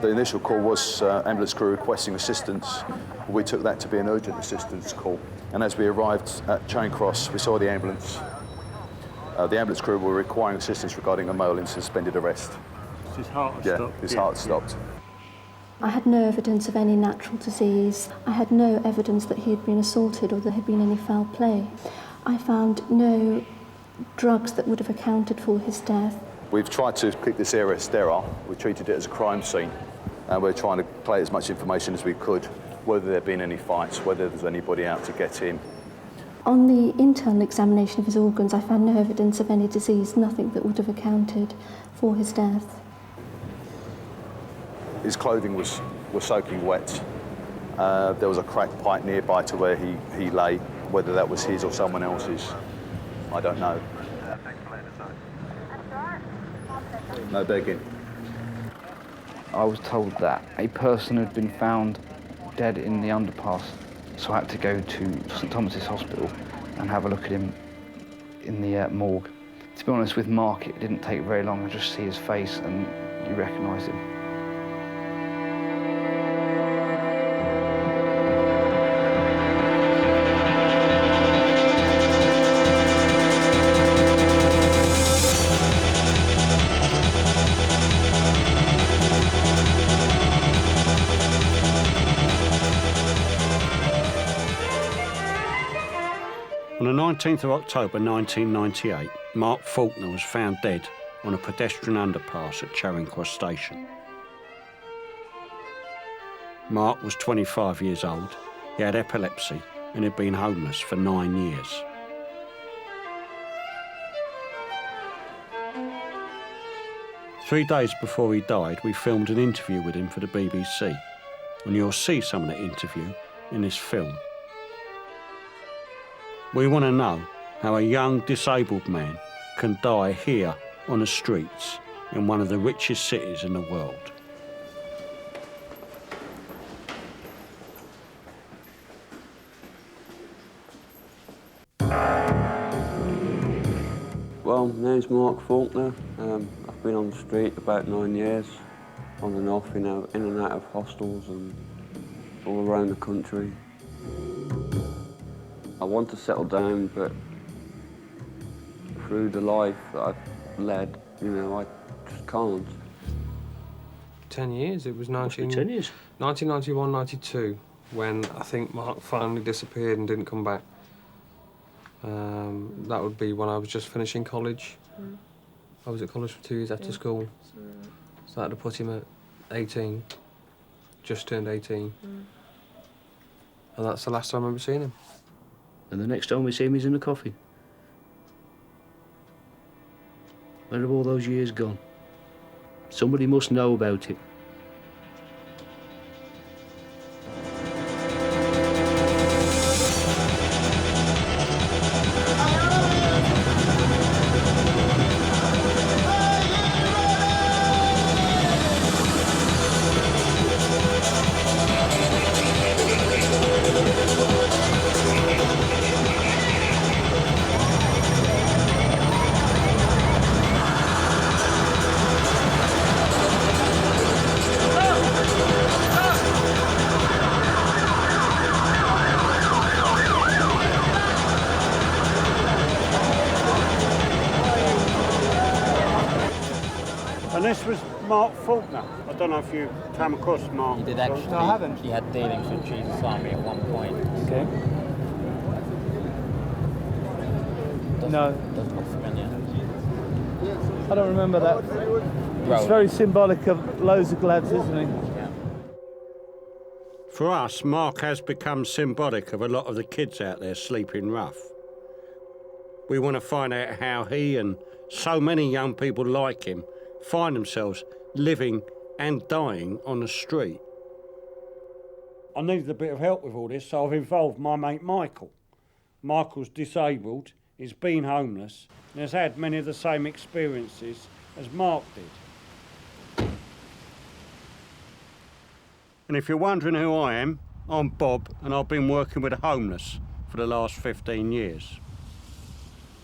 The initial call was ambulance crew requesting assistance. We took that to be an urgent assistance call. And as we arrived at Charing Cross, we saw the ambulance. The ambulance crew were requiring assistance regarding a male in suspended arrest. His heart stopped? His heart stopped. I had no evidence of any natural disease. I had no evidence that he had been assaulted or there had been any foul play. I found no drugs that would have accounted for his death. We've tried to keep this area sterile. We treated it as a crime scene, and we're trying to collate as much information as we could, whether there have been any fights, whether there's anybody out to get him. On the internal examination of his organs, I found no evidence of any disease, nothing that would have accounted for his death. His clothing was soaking wet. There was a cracked pipe nearby to where he lay. Whether that was his or someone else's, I don't know. No begging. I was told that a person had been found dead in the underpass, so I had to go to St Thomas's Hospital and have a look at him in the morgue. To be honest with Mark, it didn't take very long. I just see his face and you recognise him. On the 19th of October 1998, Mark Faulkner was found dead on a pedestrian underpass at Charing Cross Station. Mark was 25 years old, he had epilepsy and had been homeless for 9 years. Three days before he died, we filmed an interview with him for the BBC, and you'll see some of the interview in this film. We want to know how a young disabled man can die here on the streets in one of the richest cities in the world. Well, my name's Mark Faulkner. I've been on the street about 9 years, on and off, in and out of hostels and all around the country. I want to settle down, but through the life that I've led, I just can't. 10 years, it was 10 years? 1991, 92, when I think Mark finally disappeared and didn't come back. That would be when I was just finishing college. I was at college for 2 years after school. So I had to put him at 18, just turned 18. And that's the last time I remember seeing him. And the next time we see him, he's in a coffin. Where have all those years gone? Somebody must know about it. And this was Mark Faulkner. I don't know if you came across Mark. He did actually. No, I haven't. He had dealings with Jesus Army at one point. Okay. Doesn't look familiar. I don't remember that. It's very symbolic of loads of lads, isn't he? Yeah. For us, Mark has become symbolic of a lot of the kids out there sleeping rough. We want to find out how he and so many young people like him find themselves living and dying on the street. I needed a bit of help with all this, so I've involved my mate Michael. Michael's disabled, he's been homeless, and has had many of the same experiences as Mark did. And if you're wondering who I am, I'm Bob, and I've been working with the homeless for the last 15 years.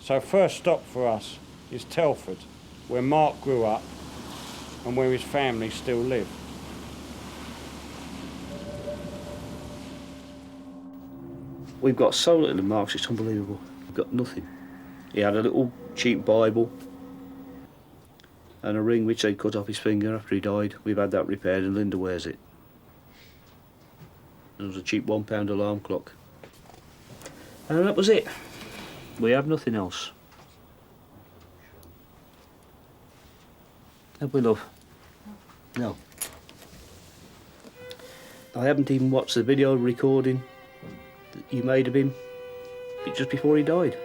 So first stop for us is Telford, where Mark grew up and where his family still live. We've got so little of Mark's, it's unbelievable. We've got nothing. He had a little cheap Bible and a ring which they cut off his finger after he died. We've had that repaired and Linda wears it. There was a cheap £1 alarm clock. And that was it. We have nothing else. Have we, love? No. I haven't even watched the video recording that you made of him just before he died.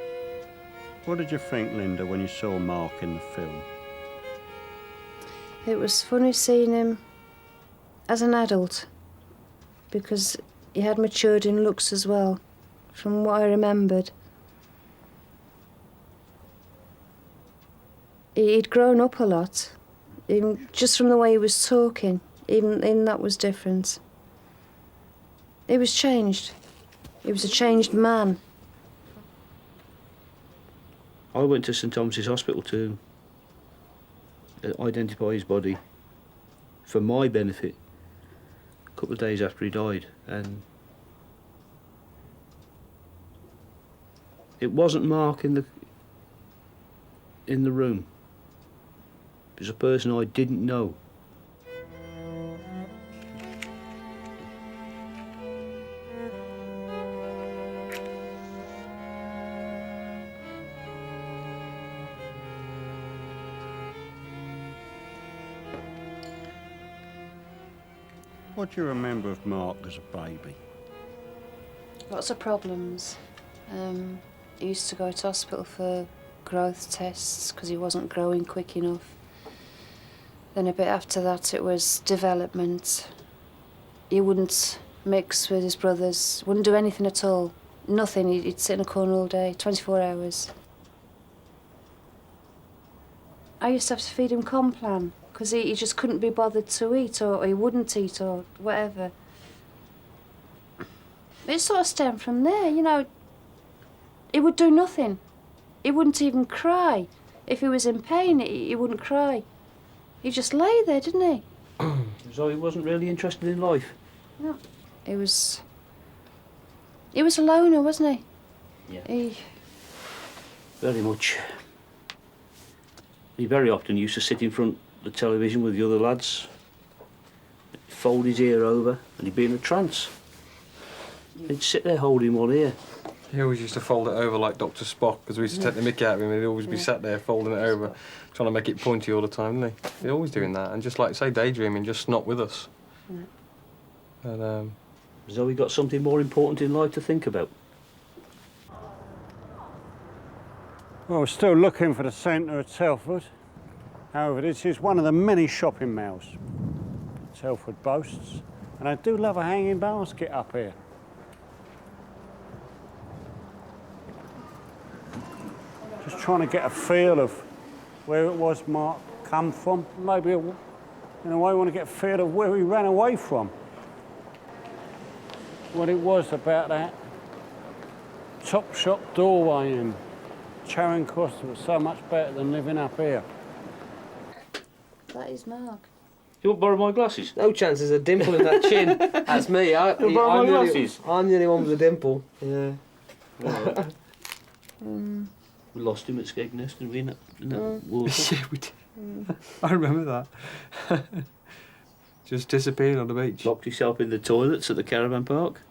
What did you think, Linda, when you saw Mark in the film? It was funny seeing him as an adult because he had matured in looks as well, from what I remembered. He'd grown up a lot, even just from the way he was talking, even that was different. He was changed. He was a changed man. I went to St Thomas's Hospital to identify his body for my benefit a couple of days after he died, and it wasn't Mark in the room. It was a person I didn't know. What do you remember of Mark as a baby? Lots of problems. He used to go to hospital for growth tests because he wasn't growing quick enough. Then a bit after that it was development. He wouldn't mix with his brothers, wouldn't do anything at all. Nothing, he'd sit in a corner all day, 24 hours. I used to have to feed him Complan because he just couldn't be bothered to eat, or he wouldn't eat, or whatever. It sort of stemmed from there, you know. He would do nothing. He wouldn't even cry. If he was in pain, he wouldn't cry. He just lay there, didn't he? So he wasn't really interested in life? No. He was a loner, wasn't he? Yeah. Very much. He very often used to sit in front of the television with the other lads, fold his ear over, and he'd be in a trance. He'd sit there holding one ear. He always used to fold it over like Dr. Spock, because we used to take the mickey out of him and he'd always be sat there folding it over, trying to make it pointy all the time, didn't he? He's always doing that, and just like, say, daydreaming, just not with us. And, As though he got something more important in life to think about. Well, we're still looking for the centre of Telford. However, this is one of the many shopping malls Telford boasts, and I do love a hanging basket up here. Just trying to get a feel of where it was Mark come from. Maybe, in a way, I want to get a feel of where he ran away from. What it was about that top shop doorway in Charing Cross that was so much better than living up here. That is Mark. You won't borrow my glasses? no chance, there's a dimple in that chin. That's me. You'll borrow my glasses? I'm the only one with a dimple. Yeah. We lost him at Skegness, didn't we? In that water. Yeah, we did. I remember that. Just disappeared on the beach. Locked himself in the toilets at the caravan park.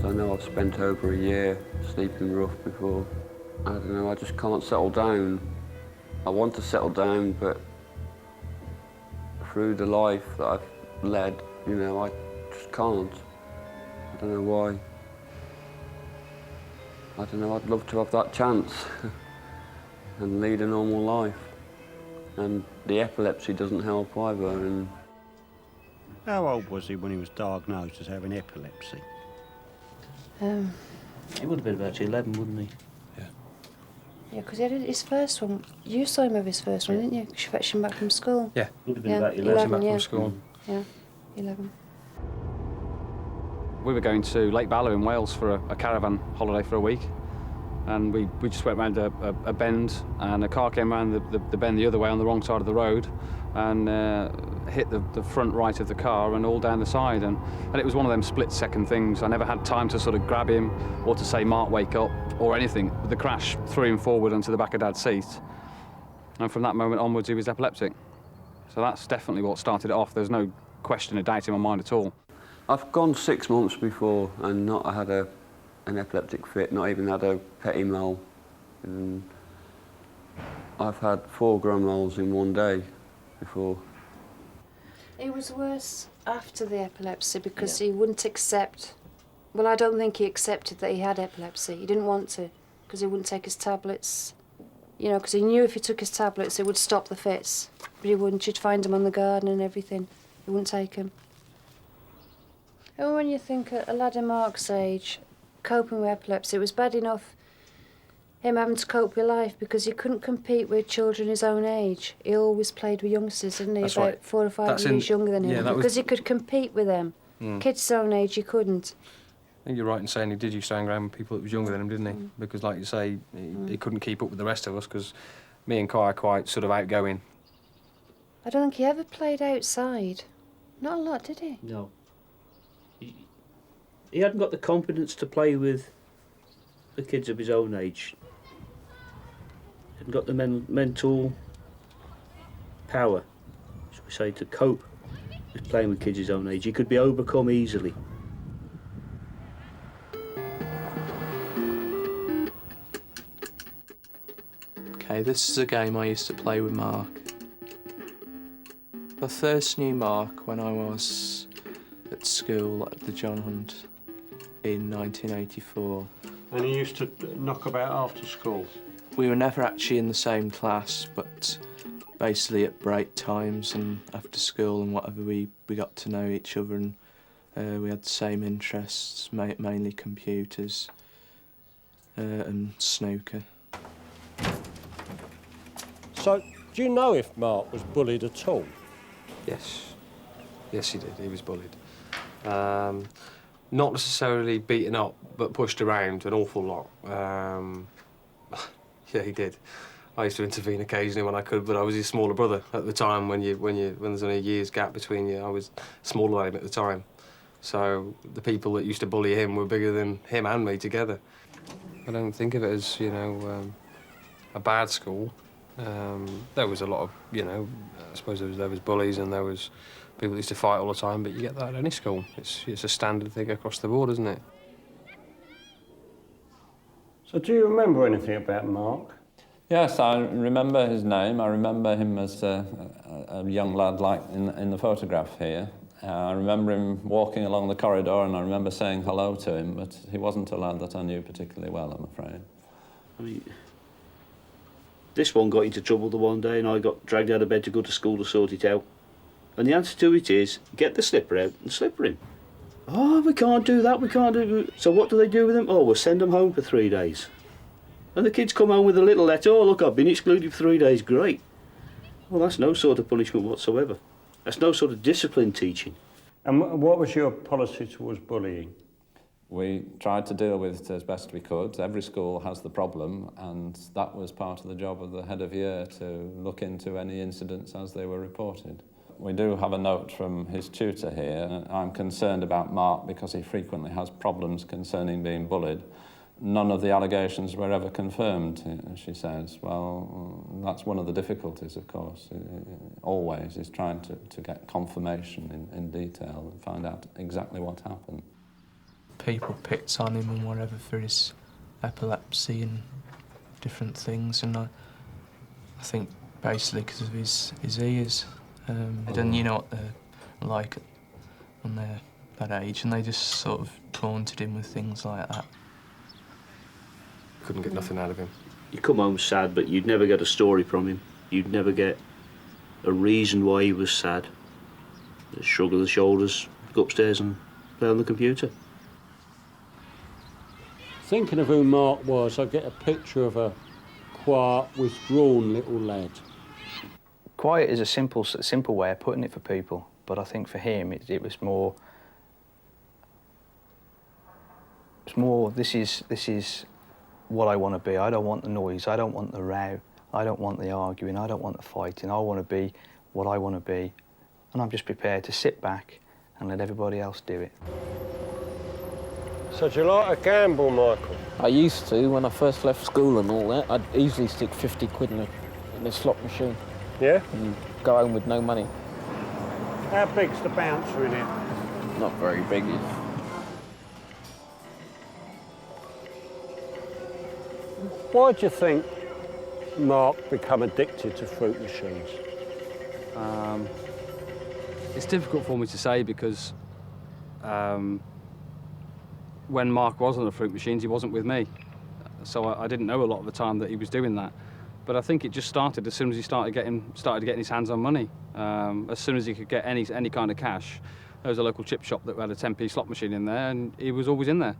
I know I've spent over a year sleeping rough before. I don't know, I just can't settle down. I want to settle down, but through the life that I've led, you know, I just can't. I don't know why. I don't know, I'd love to have that chance and lead a normal life. and the epilepsy doesn't help either. And How old was he when he was diagnosed as having epilepsy? He would have been about 11, wouldn't he? Yeah, because he had his first one. You saw him with his first one, didn't you? 'Cause you fetched him back from school. Yeah. Would have been Yeah, about 11. 11, back yeah. from school. Yeah, 11. We were going to Lake Bala in Wales for a caravan holiday for a week, and we just went round a bend, and a car came round the bend the other way on the wrong side of the road and hit the front right of the car and all down the side, and it was one of them split-second things. I never had time to sort of grab him or to say, "Mark, wake up," or anything. The crash threw him forward onto the back of Dad's seat, and from that moment onwards he was epileptic. So that's definitely what started it off. There's no question or doubt in my mind at all. I've gone 6 months before and not had an epileptic fit, not even had a petit mal. And I've had 4 grand mals in one day before. It was worse after the epilepsy because he wouldn't accept. Well, I don't think he accepted that he had epilepsy. He didn't want to because he wouldn't take his tablets. You know, because he knew if he took his tablets, it would stop the fits. But he wouldn't. You'd find him on the garden and everything. He wouldn't take him. And when you think a lad of Mark's age, coping with epilepsy, it was bad enough him having to cope with life because he couldn't compete with children his own age. He always played with youngsters, didn't he? That's About right. 4 or 5 years younger than him. Because he could compete with them. Kids his own age, he couldn't. I think you're right in saying he did used to hang around with people that was younger than him, didn't he? Because, like you say, he couldn't keep up with the rest of us because me and Kai are quite sort of outgoing. I don't think he ever played outside. Not a lot, did he? No. He hadn't got the confidence to play with the kids of his own age. He hadn't got the mental power, shall we say, to cope with playing with kids his own age. He could be overcome easily. Okay, this is a game I used to play with Mark. I first knew Mark when I was at school at the John Hunt in 1984. And he used to knock about after school? We were never actually in the same class, but basically at break times and after school and whatever, we got to know each other, and we had the same interests, mainly computers and snooker. So, do you know if Mark was bullied at all? Yes. Yes, he did. He was bullied. Not necessarily beaten up, but pushed around an awful lot. Yeah, he did. I used to intervene occasionally when I could, but I was his smaller brother at the time. When there's only a year's gap between you, I was smaller than him at the time. So the people that used to bully him were bigger than him and me together. I don't think of it as, you know, a bad school. There was a lot of, you know, I suppose there was bullies and there was people that used to fight all the time, but you get that at any school. It's a standard thing across the board, isn't it? So do you remember anything about Mark? Yes, I remember his name. I remember him as a young lad like in the photograph here. I remember him walking along the corridor and I remember saying hello to him, but he wasn't a lad that I knew particularly well, I'm afraid. I mean, this one got into trouble the one day and I got dragged out of bed to go to school to sort it out. And the answer to it is, get the slipper out and slipper him. Oh, we can't do that, we can't do it. So what do they do with them? Oh, we'll send them home for 3 days. And the kids come home with a little letter, oh, look, I've been excluded for 3 days, great. Well, that's no sort of punishment whatsoever. That's no sort of discipline teaching. And what was your policy towards bullying? We tried to deal with it as best we could. Every school has the problem, and that was part of the job of the head of year to look into any incidents as they were reported. We do have a note from his tutor here. I'm concerned about Mark because he frequently has problems concerning being bullied. None of the allegations were ever confirmed, she says. Well, that's one of the difficulties, of course, always, is trying to get confirmation in detail and find out exactly what happened. People picked on him and whatever for his epilepsy and different things, and I think basically because of his ears. And you know what they're like when they're that age, and they just sort of taunted him with things like that. Couldn't get nothing out of him. You come home sad, but you'd never get a story from him. You'd never get a reason why he was sad. A shrug of the shoulders, go upstairs and play on the computer. Thinking of who Mark was, I get a picture of a quiet, withdrawn little lad. Quiet is a simple way of putting it for people, but I think for him it was more. It's more. This is what I want to be. I don't want the noise. I don't want the row. I don't want the arguing. I don't want the fighting. I want to be what I want to be, and I'm just prepared to sit back and let everybody else do it. So do you like a gamble, Michael? I used to, when I first left school and all that. I'd easily stick 50 quid in a slot machine. Yeah? And go home with no money. How big's the bouncer in it? Not very big. Why do you think Mark become addicted to fruit machines? It's difficult for me to say because when Mark was on the fruit machines, he wasn't with me. So I didn't know a lot of the time that he was doing that. But I think it just started as soon as he started getting his hands on money. As soon as he could get any kind of cash, there was a local chip shop that had a 10p slot machine in there, and he was always in there.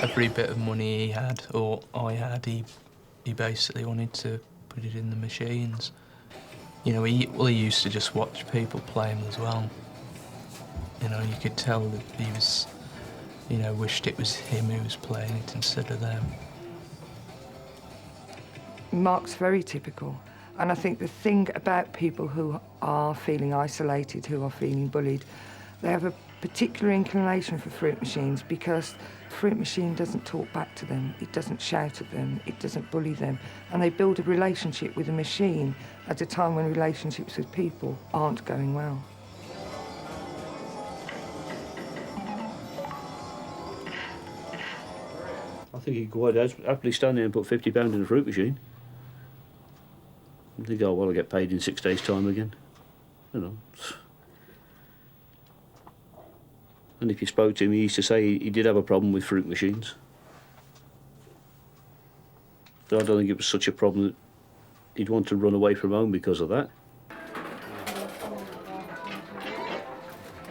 Every bit of money he had, or I had, he basically wanted to put it in the machines. You know, he used to just watch people play them as well. You know, you could tell that he was, you know, wished it was him who was playing it instead of them. Mark's very typical, and I think the thing about people who are feeling isolated, who are feeling bullied, they have a particular inclination for fruit machines because the fruit machine doesn't talk back to them, it doesn't shout at them, it doesn't bully them, and they build a relationship with a machine at a time when relationships with people aren't going well. I think he'd quite happily stand there and put £50 in a fruit machine. And think, oh, well, I'll get paid in 6 days' time again. You know. And if you spoke to him, he used to say he did have a problem with fruit machines. So I don't think it was such a problem that he'd want to run away from home because of that.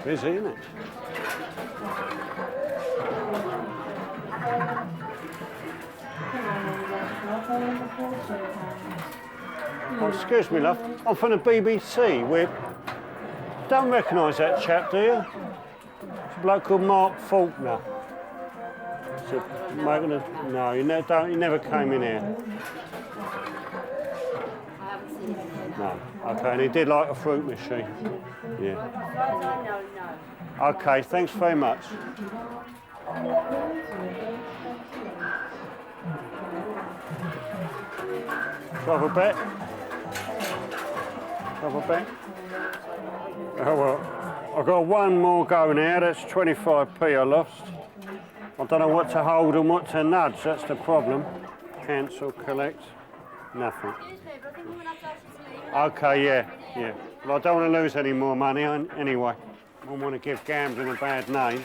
Busy, isn't it? Oh, excuse me, love. I'm from the BBC. We don't recognise that chap, do you? It's a bloke called Mark Faulkner. No, he never came in here. No. Okay, and he did like a fruit machine. Yeah. Okay, thanks very much. Shall I have a bet? Have a bet? Oh well, I've got one more go now, that's 25p I lost. I don't know what to hold and what to nudge, that's the problem. Cancel, collect, nothing. Okay, yeah. Well, I don't want to lose any more money anyway. I don't want to give gambling a bad name.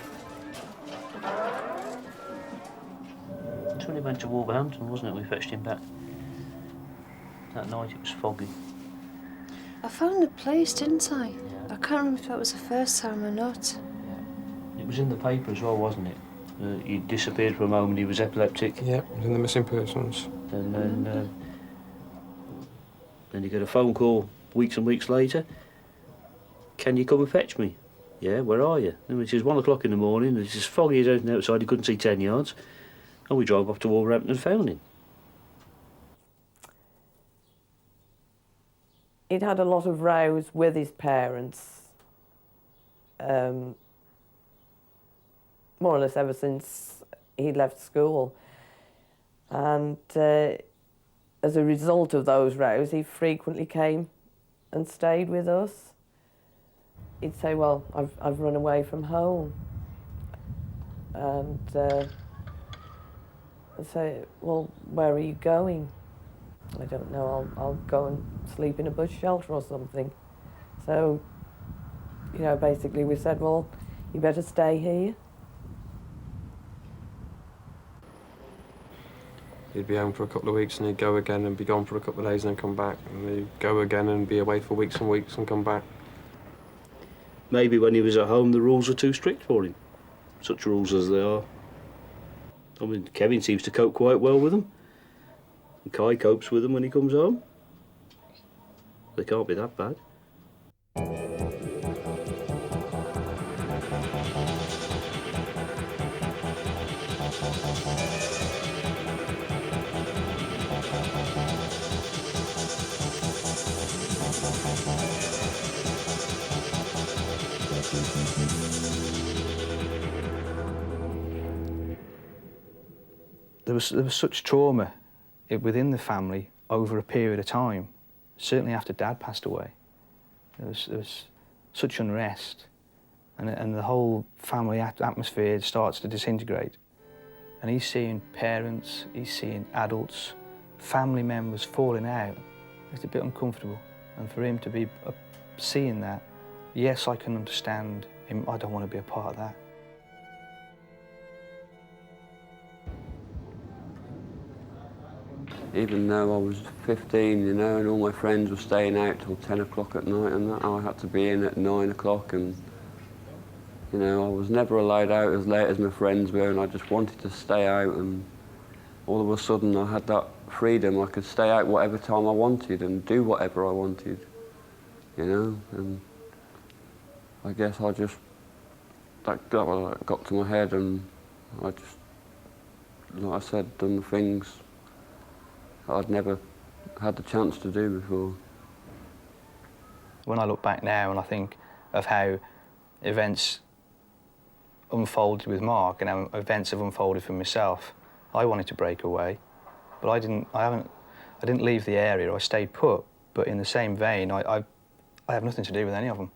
That's when he went to Wolverhampton, wasn't it? We fetched him back. That night it was foggy. I found the place, didn't I? Yeah. I can't remember if that was the first time or not. Yeah. It was in the paper as well, wasn't it? He disappeared for a moment, he was epileptic. Yeah, it was in the missing persons. And then you get a phone call weeks and weeks later. Can you come and fetch me? Yeah, where are you? And it was 1 o'clock in the morning, it's as foggy as anything outside, you couldn't see 10 yards. And we drove off to Wolverhampton and found him. He'd had a lot of rows with his parents, more or less ever since he left school. And as a result of those rows, he frequently came and stayed with us. He'd say, well, I've run away from home. And I'd say, well, where are you going? I don't know, I'll go and sleep in a bush shelter or something. So, you know, basically we said, well, you better stay here. He'd be home for a couple of weeks and he'd go again and be gone for a couple of days and then come back. And he'd go again and be away for weeks and weeks and come back. Maybe when he was at home the rules were too strict for him, such rules as they are. I mean, Kevin seems to cope quite well with them. And Kai copes with them when he comes home. They can't be that bad. There was such trauma within the family over a period of time. Certainly after Dad passed away, there was such unrest, and the whole family atmosphere starts to disintegrate. And he's seeing parents, he's seeing adults, family members falling out. It's a bit uncomfortable, and for him to be seeing that, yes, I can understand him. I don't want to be a part of that. Even though I was 15, you know, and all my friends were staying out till 10 o'clock at night and that, I had to be in at 9 o'clock and, you know, I was never allowed out as late as my friends were and I just wanted to stay out and all of a sudden I had that freedom. I could stay out whatever time I wanted and do whatever I wanted, you know, and I guess that got to my head and I just, like I said, done the things I'd never had the chance to do before. When I look back now and I think of how events unfolded with Mark and how events have unfolded for myself, I wanted to break away, but I didn't leave the area. I stayed put. But in the same vein, I have nothing to do with any of them.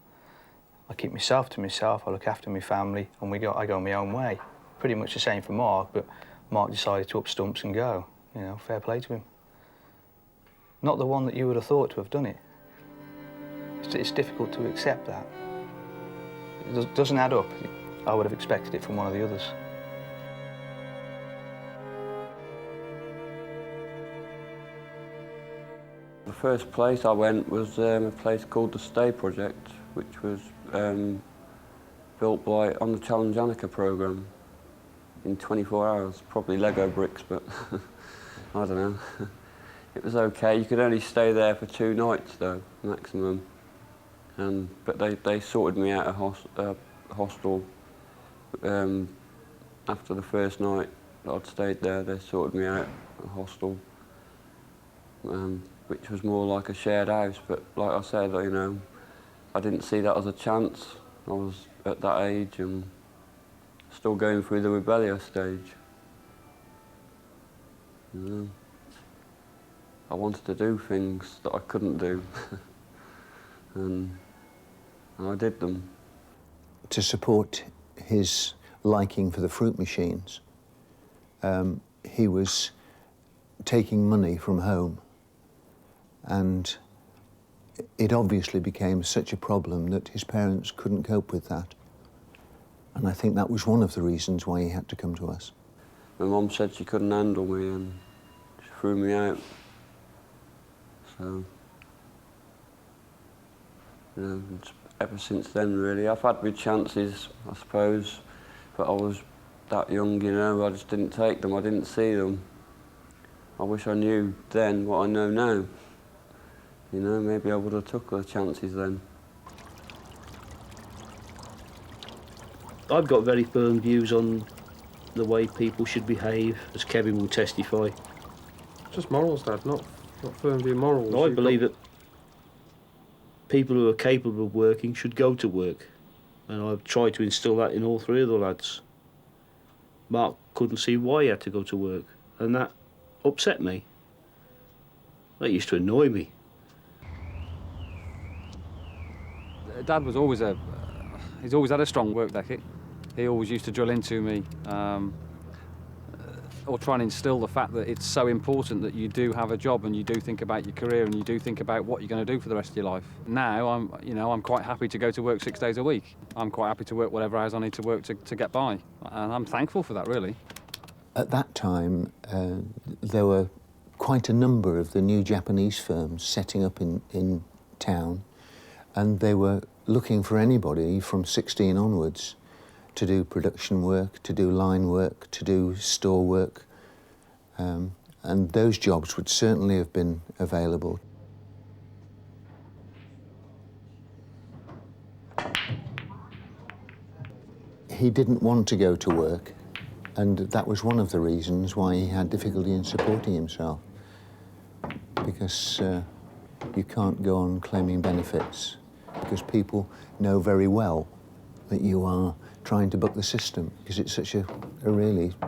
I keep myself to myself. I look after my family, and I go my own way. Pretty much the same for Mark, but Mark decided to up stumps and go. You know, fair play to him. Not the one that you would have thought to have done it. It's difficult to accept that. It doesn't add up. I would have expected it from one of the others. The first place I went was a place called the Stay Project, which was built on the Challenge Annika programme in 24 hours. Probably Lego bricks, but I don't know. It was okay. You could only stay there for 2 nights, though, maximum. But they sorted me out a hostel after the first night that I'd stayed there. They sorted me out a hostel, which was more like a shared house. But like I said, you know, I didn't see that as a chance. I was at that age and still going through the rebellious stage. You know, I wanted to do things that I couldn't do, and I did them. To support his liking for the fruit machines, he was taking money from home, and it obviously became such a problem that his parents couldn't cope with that. And I think that was one of the reasons why he had to come to us. My mum said she couldn't handle me and she threw me out. So, you know, ever since then, really, I've had my chances, I suppose, but I was that young, you know, I just didn't take them, I didn't see them. I wish I knew then what I know now. You know, maybe I would have took the chances then. I've got very firm views on the way people should behave, as Kevin will testify. Just morals, Dad, not firm view morals. I believe that people who are capable of working should go to work, and I've tried to instil that in all 3 of the lads. Mark couldn't see why he had to go to work, and that upset me. That used to annoy me. Dad was always he's always had a strong work ethic. He always used to drill into me, or try and instill the fact that it's so important that you do have a job and you do think about your career and you do think about what you're going to do for the rest of your life. Now I'm quite happy to go to work 6 days a week. I'm quite happy to work whatever hours I need to work to get by, and I'm thankful for that, really. At that time, there were quite a number of the new Japanese firms setting up in town, and they were looking for anybody from 16 onwards to do production work, to do line work, to do store work, and those jobs would certainly have been available. He didn't want to go to work, and that was one of the reasons why he had difficulty in supporting himself, because you can't go on claiming benefits, because people know very well that you are trying to buck the system, because it's such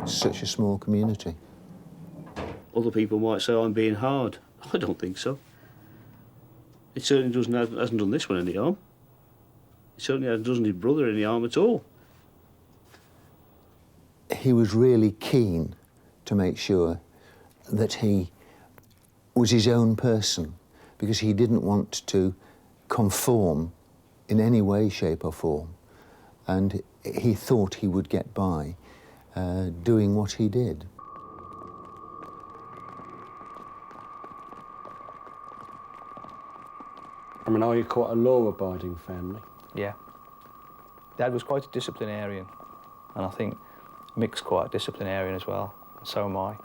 such a small community. Other people might say I'm being hard. I don't think so. It certainly hasn't done this one any harm. It certainly hasn't done his brother any harm at all. He was really keen to make sure that he was his own person, because he didn't want to conform in any way, shape or form. And he thought he would get by doing what he did. I mean, are you quite a law-abiding family? Yeah. Dad was quite a disciplinarian, and I think Mick's quite a disciplinarian as well, and so am I.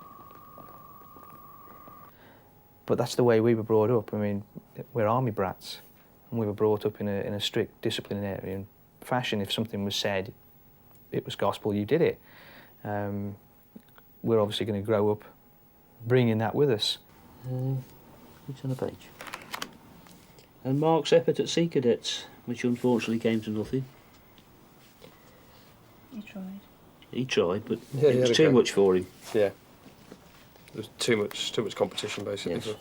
But that's the way we were brought up. I mean, we're army brats, and we were brought up in a strict disciplinarian fashion. If something was said, it was gospel, you did it. We're obviously going to grow up bringing that with us. It's on the page. And Mark's effort at Sea Cadets, which unfortunately came to nothing. He tried. He tried, but Yeah, it was too much for him. Yeah. There was too much competition, basically. Yes.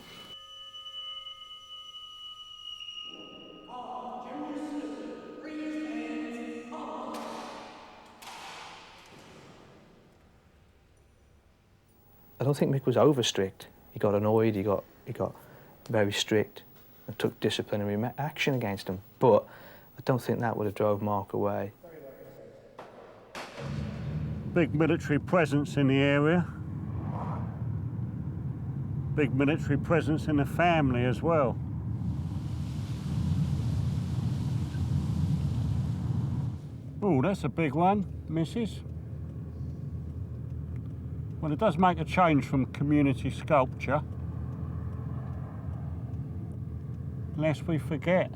I don't think Mick was over strict. He got annoyed, he got very strict and took disciplinary action against him. But I don't think that would have drove Mark away. Big military presence in the area. Big military presence in the family as well. Oh, that's a big one, Mrs. Well, it does make a change from community sculpture. Lest we forget.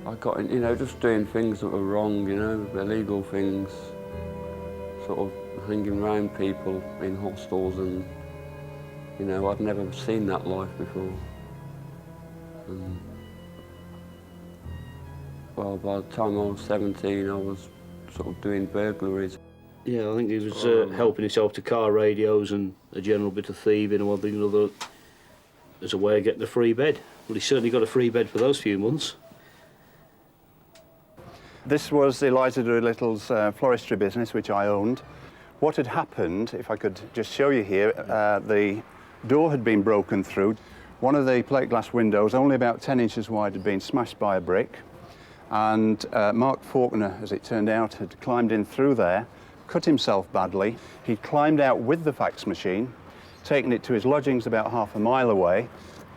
I got, just doing things that were wrong, illegal things, sort of hanging around people in hostels, and, I'd never seen that life before. And, well, by the time I was 17, I was sort of doing burglaries. Yeah, I think he was helping himself to car radios and a general bit of thieving and one thing and another as a way of getting a free bed. Well, he certainly got a free bed for those few months. This was Eliza Doolittle's floristry business, which I owned. What had happened, if I could just show you here, the door had been broken through. One of the plate glass windows, only about 10 inches wide, had been smashed by a brick. And Mark Faulkner, as it turned out, had climbed in through there, cut himself badly. He climbed out with the fax machine, taken it to his lodgings about half a mile away,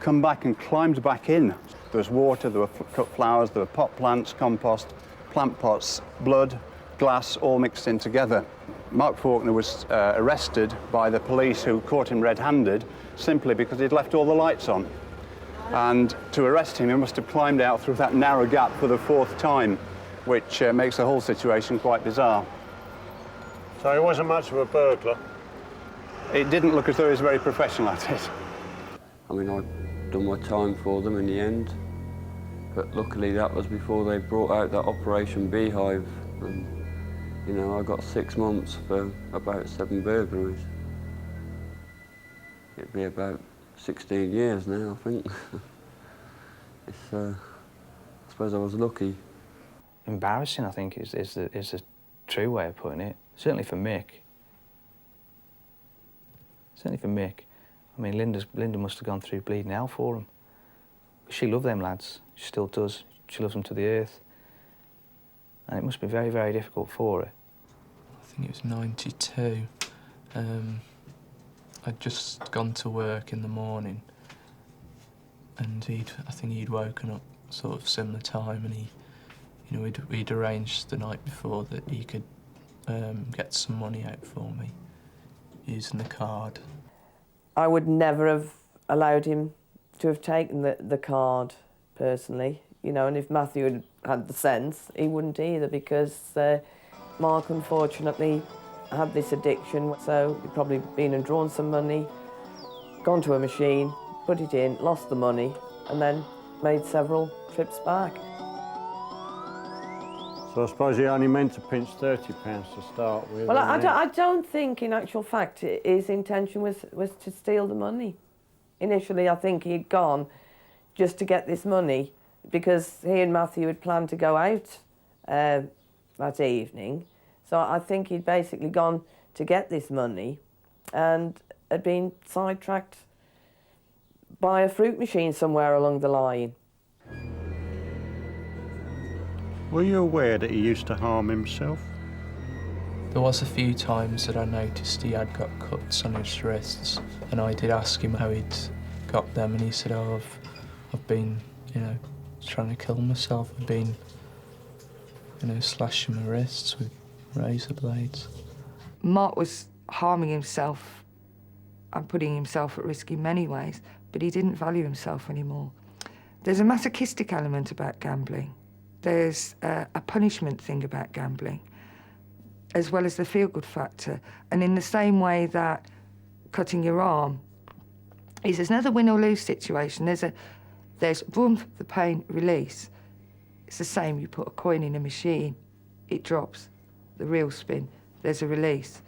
come back and climbed back in. There was water, there were cut flowers, there were pot plants, compost, plant pots, blood, glass, all mixed in together. Mark Faulkner was arrested by the police, who caught him red-handed simply because he'd left all the lights on. And to arrest him, he must have climbed out through that narrow gap for the 4th time, which makes the whole situation quite bizarre. So he wasn't much of a burglar? It didn't look as though he was very professional at it. I mean, I'd done my time for them in the end, but luckily that was before they brought out that Operation Beehive, and, I got 6 months for about 7 burglaries. It'd be about 16 years now, I think. I suppose I was lucky. Embarrassing, I think, is the true way of putting it. Certainly for Mick. Certainly for Mick. I mean, Linda must have gone through bleeding hell for him. She loved them lads. She still does. She loves them to the earth. And it must be very, very difficult for her. think it was 92. I'd just gone to work in the morning, and I think he'd woken up sort of similar time, and we'd arranged the night before that he could get some money out for me using the card. I would never have allowed him to have taken the card personally, and if Matthew had the sense, he wouldn't either, because Mark unfortunately had this addiction, so he'd probably been and drawn some money, gone to a machine, put it in, lost the money, and then made several trips back. So I suppose he only meant to pinch £30 to start with. Well, I don't think, in actual fact, his intention was to steal the money. Initially, I think he'd gone just to get this money, because he and Matthew had planned to go out that evening. So I think he'd basically gone to get this money and had been sidetracked by a fruit machine somewhere along the line. Were you aware that he used to harm himself? There was a few times that I noticed he had got cuts on his wrists, and I did ask him how he'd got them, and he said, "Oh, I've been, trying to kill myself. I've been, slashing my wrists with razor blades." Mark was harming himself and putting himself at risk in many ways, but he didn't value himself anymore. There's a masochistic element about gambling. There's a punishment thing about gambling, as well as the feel-good factor. And in the same way that cutting your arm is another win or lose situation, there's boom, the pain, release. It's the same, you put a coin in a machine, it drops, the reel spin, there's a release.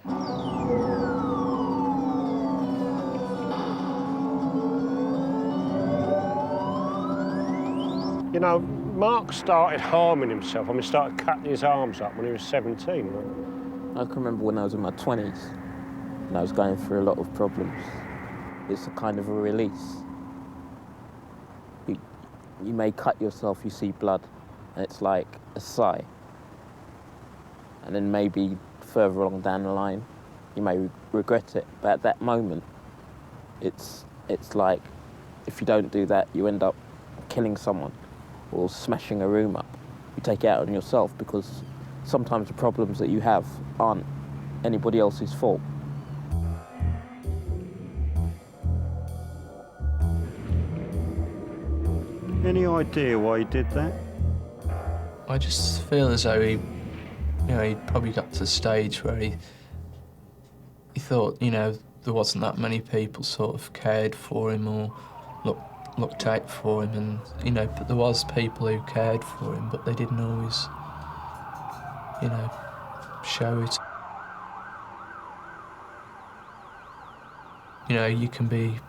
Mark started harming himself. Started cutting his arms up when he was 17. I can remember when I was in my 20s and I was going through a lot of problems. It's a kind of a release. You may cut yourself, you see blood, and it's like a sigh. And then maybe further along down the line, you may regret it. But at that moment, it's like, if you don't do that, you end up killing someone or smashing a room up. You take it out on yourself, because sometimes the problems that you have aren't anybody else's fault. Any idea why he did that? I just feel as though he probably got to the stage where he thought, there wasn't that many people sort of cared for him or looked out for him, and but there was people who cared for him, but they didn't always show it. You can be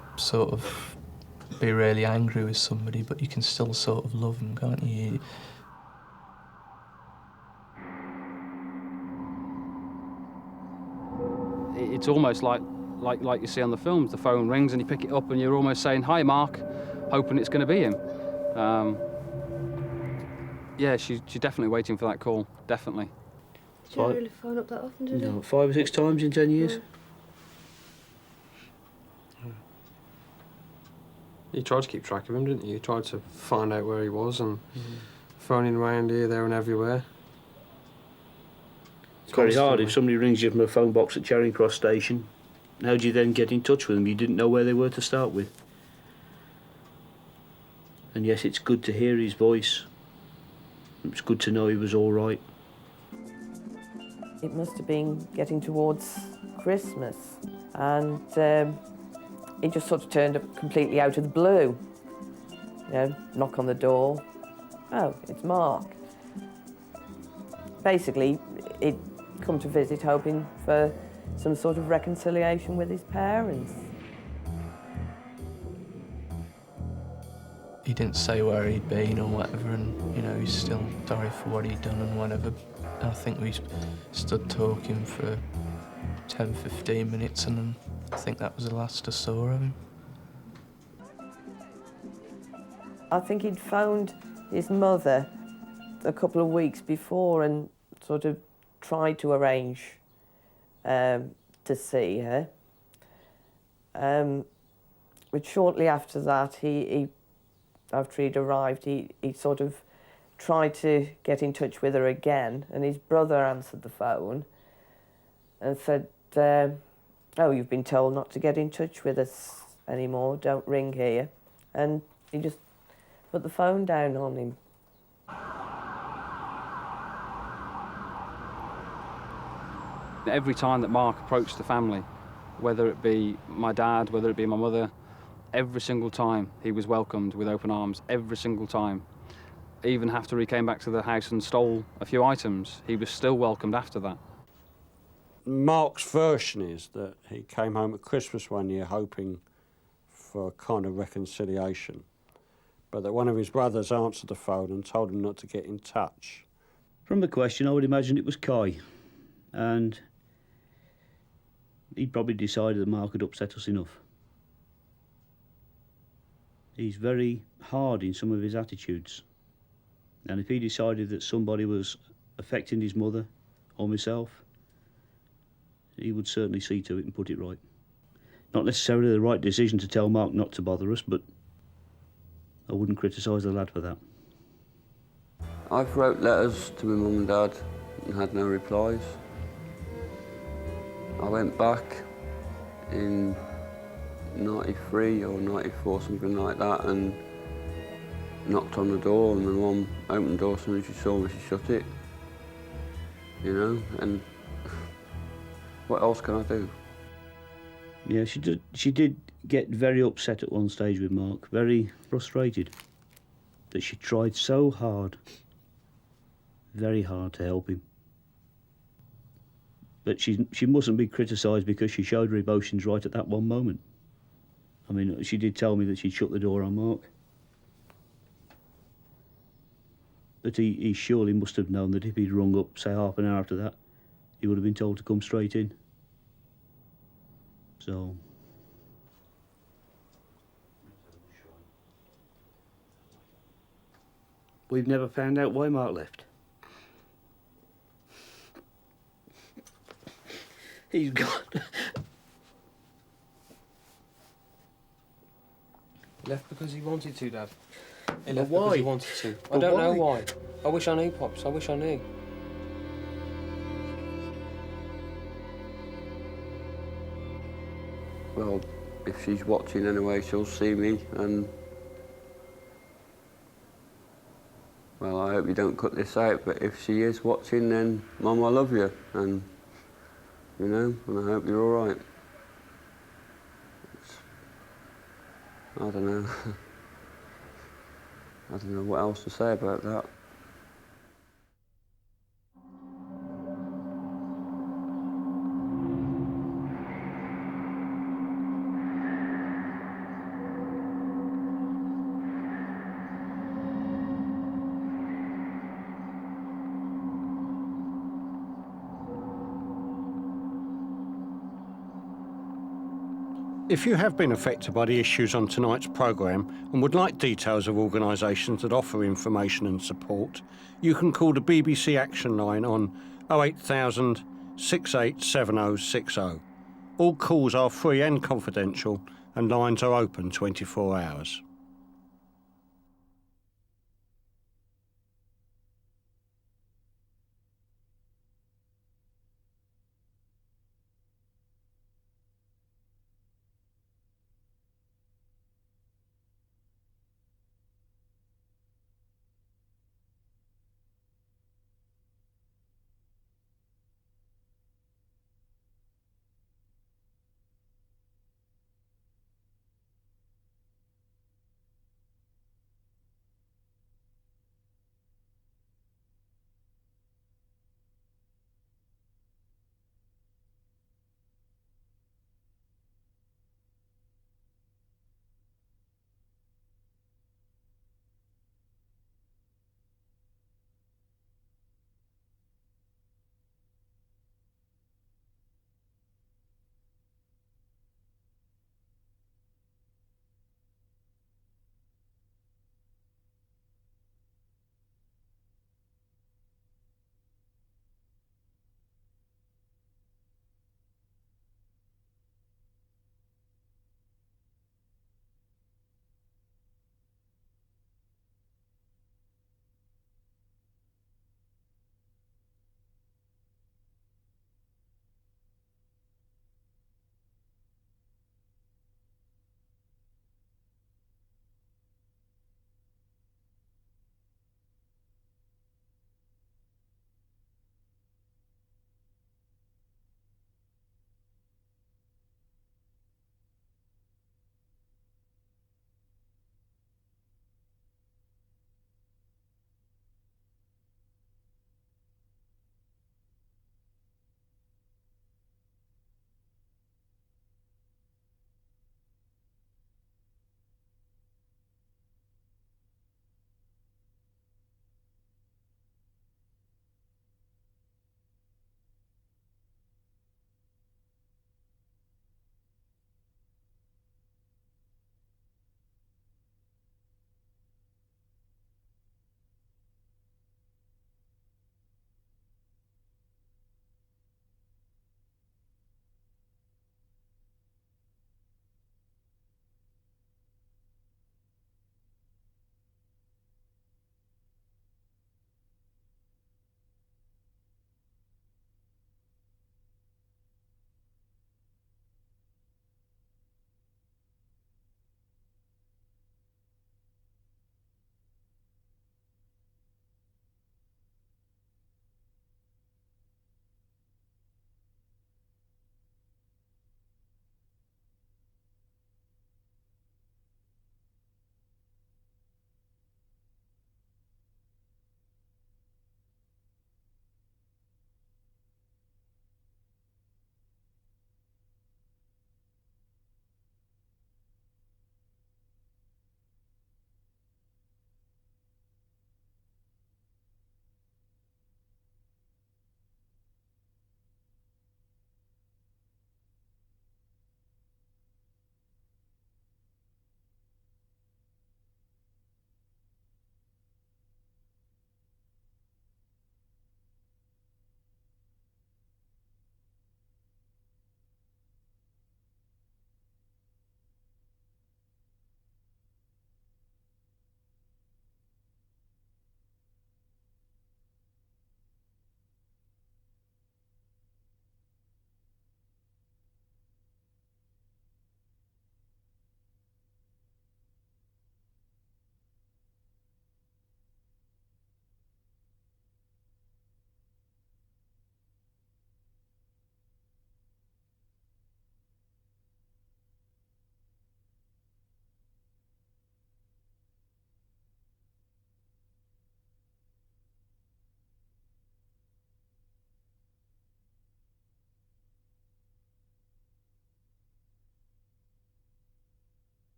really angry with somebody, but you can still sort of love them, can't you? It's almost like you see on the films, the phone rings and you pick it up and you're almost saying, "Hi, Mark," hoping it's going to be him. Yeah, she's definitely waiting for that call, definitely. Did you really phone up that often, did you? No, 5 or 6 times in 10 years. You tried to keep track of him, didn't you? You tried to find out where he was and phoning around here, there and everywhere. It's very hard if somebody rings you from a phone box at Charing Cross Station. How do you then get in touch with them? You didn't know where they were to start with. And yes, it's good to hear his voice. It's good to know he was all right. It must have been getting towards Christmas, and he just sort of turned up completely out of the blue. Knock on the door. Oh, it's Mark. Basically, he'd come to visit hoping for some sort of reconciliation with his parents. He didn't say where he'd been or whatever, and he's still sorry for what he'd done and whatever. I think we stood talking for 10-15 minutes, and then I think that was the last I saw of him. I think he'd phoned his mother a couple of weeks before and sort of tried to arrange to see her. But shortly after that, after he'd arrived, he sort of tried to get in touch with her again, and his brother answered the phone and said, oh, you've been told not to get in touch with us anymore, don't ring here. And he just put the phone down on him. Every time that Mark approached the family, whether it be my dad, whether it be my mother, every single time he was welcomed with open arms, every single time. Even after he came back to the house and stole a few items, he was still welcomed after that. Mark's version is that he came home at Christmas one year hoping for a kind of reconciliation, but that one of his brothers answered the phone and told him not to get in touch. From the question, I would imagine it was Kai, and he probably decided that Mark had upset us enough. He's very hard in some of his attitudes, and if he decided that somebody was affecting his mother or myself, he would certainly see to it and put it right. Not necessarily the right decision to tell Mark not to bother us, but I wouldn't criticise the lad for that. I've wrote letters to my mum and dad and had no replies. I went back in 93 or 94, something like that, and knocked on the door, and my mum opened the door. As soon as she saw me, she shut it. You know, and what else can I do? Yeah, she did get very upset at one stage with Mark, very frustrated that she tried so hard, very hard to help him. But she mustn't be criticised because she showed her emotions right at that one moment. I mean, she did tell me that she'd shut the door on Mark. But he surely must have known that if he'd rung up, say, half an hour after that, he would have been told to come straight in. So... we've never found out why Mark left. He's gone. Left because he wanted to, Dad. He But left why? because he wanted to. I But don't know why? why. I wish I knew, Pops. I wish I knew. Well, if she's watching anyway, she'll see me, and well, I hope you don't cut this out, but if she is watching, then Mum, I love you, and you know, and I hope you're all right. I don't know. I don't know what else to say about that. If you have been affected by the issues on tonight's programme and would like details of organisations that offer information and support, you can call the BBC Action Line on 08000 687060. All calls are free and confidential, and lines are open 24 hours.